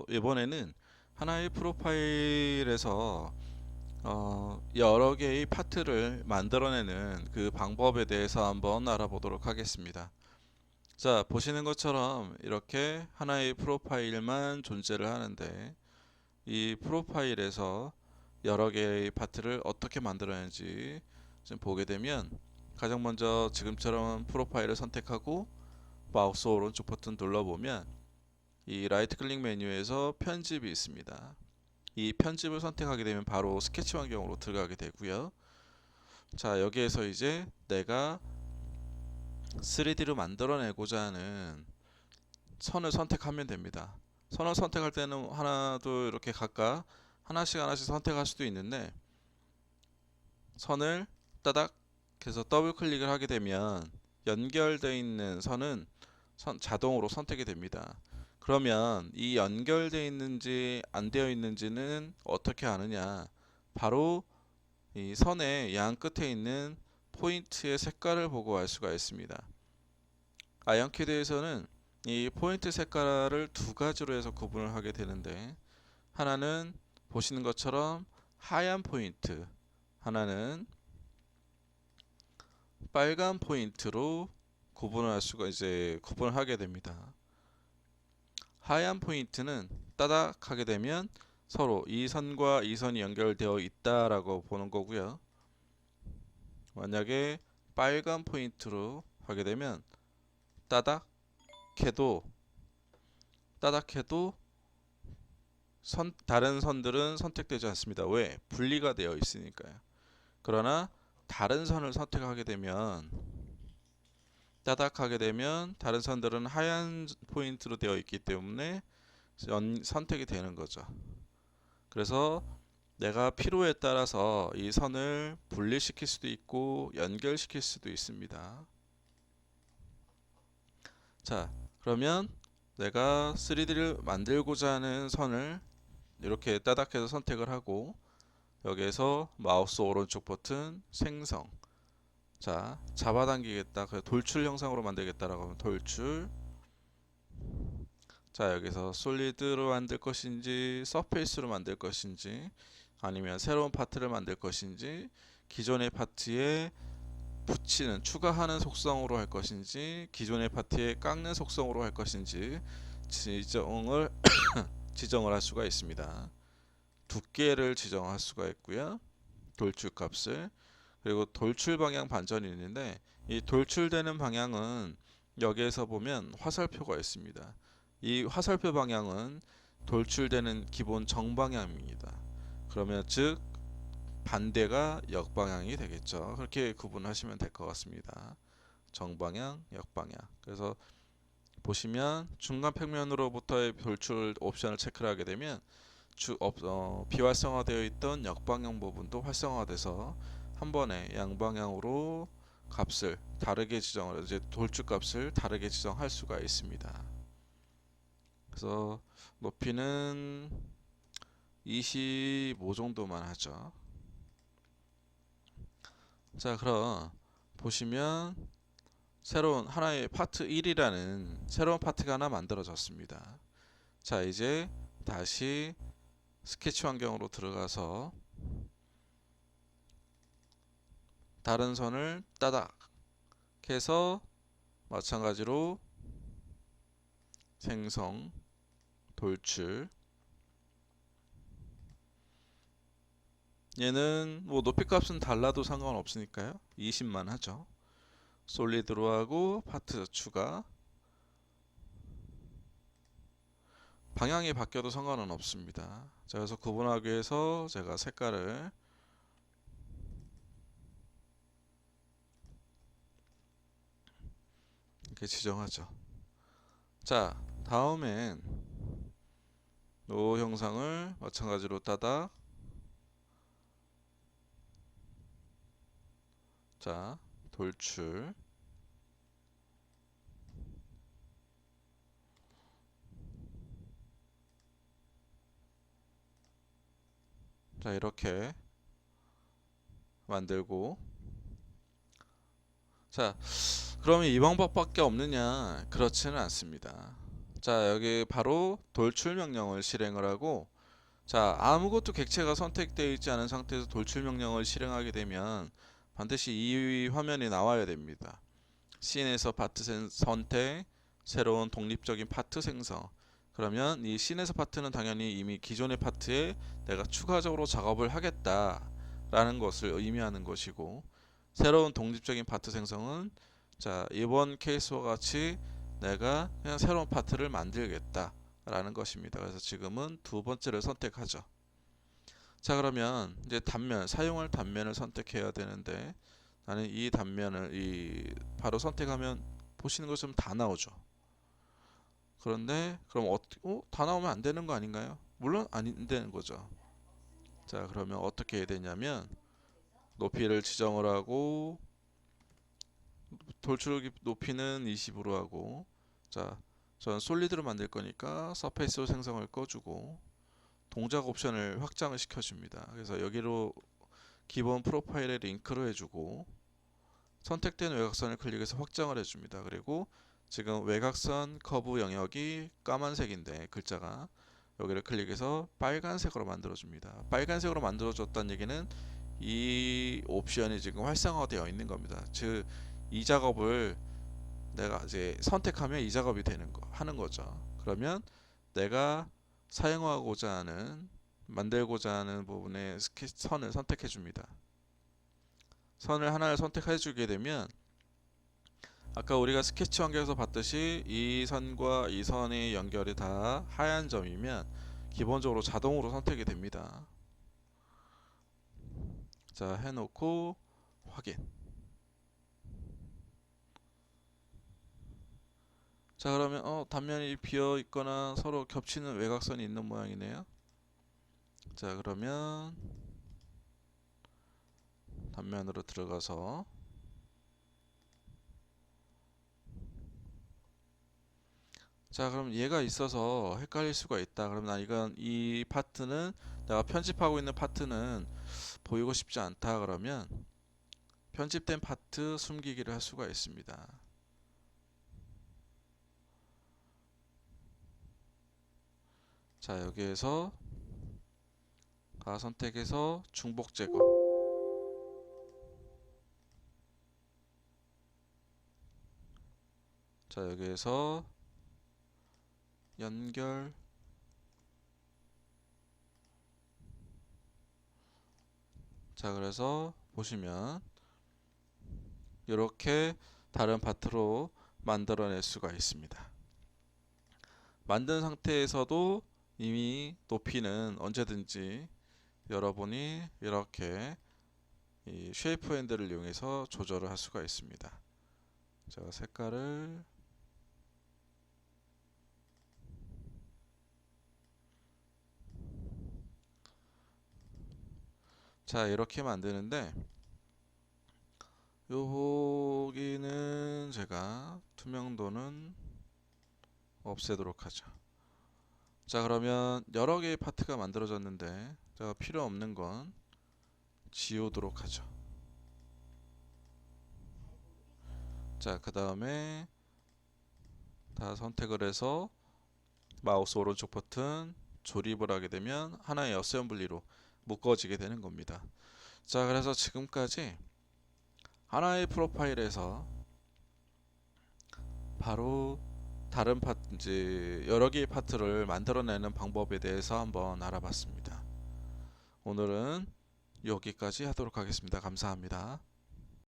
이번에는 하나의 프로파일에서 여러 개의 파트를 만들어내는 그 방법에 대해서 한번 알아보도록 하겠습니다. 자, 보시는 것처럼 이렇게 하나의 프로파일만 존재를 하는데 이 프로파일에서 여러 개의 파트를 어떻게 만들어내는지 좀 보게 되면 가장 먼저 지금처럼 프로파일을 선택하고 마우스 오른쪽 버튼 눌러보면 이 라이트 클릭 메뉴에서 편집이 있습니다. 이 편집을 선택하게 되면 바로 스케치 환경으로 들어가게 되고요. 자, 여기에서 이제 내가 3D로 만들어내고자 하는 선을 선택하면 됩니다. 선을 선택할 때는 하나, 둘 이렇게 각각 하나씩 선택할 수도 있는데 선을 따닥 해서 더블 클릭을 하게 되면 연결되어 있는 선은 자동으로 선택이 됩니다. 그러면 이 연결되어 있는지 안 되어 있는지는 어떻게 아느냐? 바로 이 선의 양 끝에 있는 포인트의 색깔을 보고 알 수가 있습니다. 아이언키드에서는 이 포인트 색깔을 두 가지로 해서 구분을 하게 되는데 하나는 보시는 것처럼 하얀 포인트, 하나는 빨간 포인트로 구분을 하게 됩니다. 하얀 포인트는 따닥 하게 되면 서로 이 선과 이 선이 연결되어 있다라고 보는 거고요. 만약에 빨간 포인트로 하게 되면 따닥 해도 다른 선들은 선택되지 않습니다. 왜? 분리가 되어 있으니까요. 그러나 다른 선을 선택하게 되면 따닥하게 되면 다른 선들은 하얀 포인트로 되어 있기 때문에 선택이 되는 거죠. 그래서 내가 필요에 따라서 이 선을 분리시킬 수도 있고 연결시킬 수도 있습니다. 자, 그러면 내가 3D를 만들고자 하는 선을 이렇게 따닥해서 선택을 하고 여기에서 마우스 오른쪽 버튼 생성. 자, 잡아당기겠다. 돌출 형상으로 만들겠다라고 하면 돌출. 자, 여기서 솔리드로 만들 것인지 서페이스로 만들 것인지 아니면 새로운 파트를 만들 것인지 기존의 파트에 붙이는 추가하는 속성으로 할 것인지 기존의 파트에 깎는 속성으로 할 것인지 지정을 지정을 할 수가 있습니다. 두께를 지정할 수가 있고요. 돌출 값을 그리고 돌출 방향 반전이 있는데 이 돌출되는 방향은 여기에서 보면 화살표가 있습니다. 이 화살표 방향은 돌출되는 기본 정방향입니다. 그러면 즉 반대가 역방향이 되겠죠. 그렇게 구분하시면 될 것 같습니다. 정방향, 역방향. 그래서 보시면 중간 평면으로부터의 돌출 옵션을 체크를 하게 되면 비활성화되어 있던 역방향 부분도 활성화돼서 한 번에 양방향으로 값을 다르게 지정을 이제 돌출 값을 다르게 지정할 수가 있습니다. 그래서 높이는 25 정도만 하죠. 자, 그럼 보시면 새로운 하나의 파트 1이라는 새로운 파트가 하나 만들어졌습니다. 자, 이제 다시 스케치 환경으로 들어가서 다른 선을 따닥 해서 마찬가지로 생성, 돌출. 얘는 뭐 높이 값은 달라도 상관없으니까요. 20만 하죠. 솔리드로 하고 파트 추가. 방향이 바뀌어도 상관은 없습니다. 자, 그래서 구분하기 위해서 제가 색깔을 이렇게 지정하죠. 자, 다음엔 이 형상을 마찬가지로 따닥. 자, 돌출. 자, 이렇게 만들고. 자, 그러면 이 방법밖에 없느냐? 그렇지는 않습니다. 자, 여기 바로 돌출 명령을 실행을 하고, 자, 아무것도 객체가 선택되어 있지 않은 상태에서 돌출 명령을 실행하게 되면 반드시 이 화면이 나와야 됩니다. 씬에서 파트 선택, 새로운 독립적인 파트 생성. 그러면 이 씬에서 파트는 당연히 이미 기존의 파트에 내가 추가적으로 작업을 하겠다라는 것을 의미하는 것이고, 새로운 독립적인 파트 생성은, 자, 이번 케이스와 같이 내가 그냥 새로운 파트를 만들겠다라는 것입니다. 그래서 지금은 두 번째를 선택하죠. 자, 그러면 이제 단면, 사용할 단면을 선택해야 되는데, 나는 이 단면을 바로 선택하면 보시는 것처럼 다 나오죠. 그런데 그럼 다 나오면 안 되는 거 아닌가요? 물론 안 되는 거죠. 자, 그러면 어떻게 해야 되냐면 높이를 지정을 하고, 돌출 높이는 20으로 하고, 자, 저는 솔리드로 만들 거니까 서페이스로 생성을 꺼주고, 동작 옵션을 확장을 시켜줍니다. 그래서 여기로 기본 프로파일에 링크를 해주고, 선택된 외곽선을 클릭해서 확장을 해줍니다. 그리고 지금 외곽선 커브 영역이 까만색인데 글자가, 여기를 클릭해서 빨간색으로 만들어줍니다. 빨간색으로 만들어줬다는 얘기는 이 옵션이 지금 활성화되어 있는 겁니다. 즉, 이 작업을 내가 이제 선택하면 이 작업이 하는 거죠. 그러면 내가 사용하고자 하는, 만들고자 하는 부분의 선을 선택해 줍니다. 선을 하나를 선택해 주게 되면 아까 우리가 스케치 환경에서 봤듯이 이 선과 이 선의 연결이 다 하얀 점이면 기본적으로 자동으로 선택이 됩니다. 자, 해놓고 확인. 자, 그러면 단면이 비어 있거나 서로 겹치는 외곽선이 있는 모양이네요. 자, 그러면 단면으로 들어가서, 자, 그럼 얘가 있어서 헷갈릴 수가 있다. 그럼 이 파트는, 내가 편집하고 있는 파트는 보이고 싶지 않다. 그러면 편집된 파트 숨기기를 할 수가 있습니다. 자, 여기에서 다 선택해서 중복 제거. 자, 여기에서 연결. 자, 그래서 보시면 이렇게 다른 파트로 만들어낼 수가 있습니다. 만든 상태에서도 이미 높이는 언제든지 여러분이 이렇게 이 쉐이프 핸들을 이용해서 조절을 할 수가 있습니다. 제가 색깔을, 자, 이렇게 만드는데, 여기는 제가 투명도는 없애도록 하죠. 자, 그러면 여러 개의 파트가 만들어졌는데 제가 필요 없는 건 지우도록 하죠. 자, 그 다음에 다 선택을 해서 마우스 오른쪽 버튼 조립을 하게 되면 하나의 어셈블리로 묶어지게 되는 겁니다. 자, 그래서 지금까지 하나의 프로파일에서 바로 다른 파트, 이제 여러 개의 파트를 만들어내는 방법에 대해서 한번 알아봤습니다. 오늘은 여기까지 하도록 하겠습니다. 감사합니다.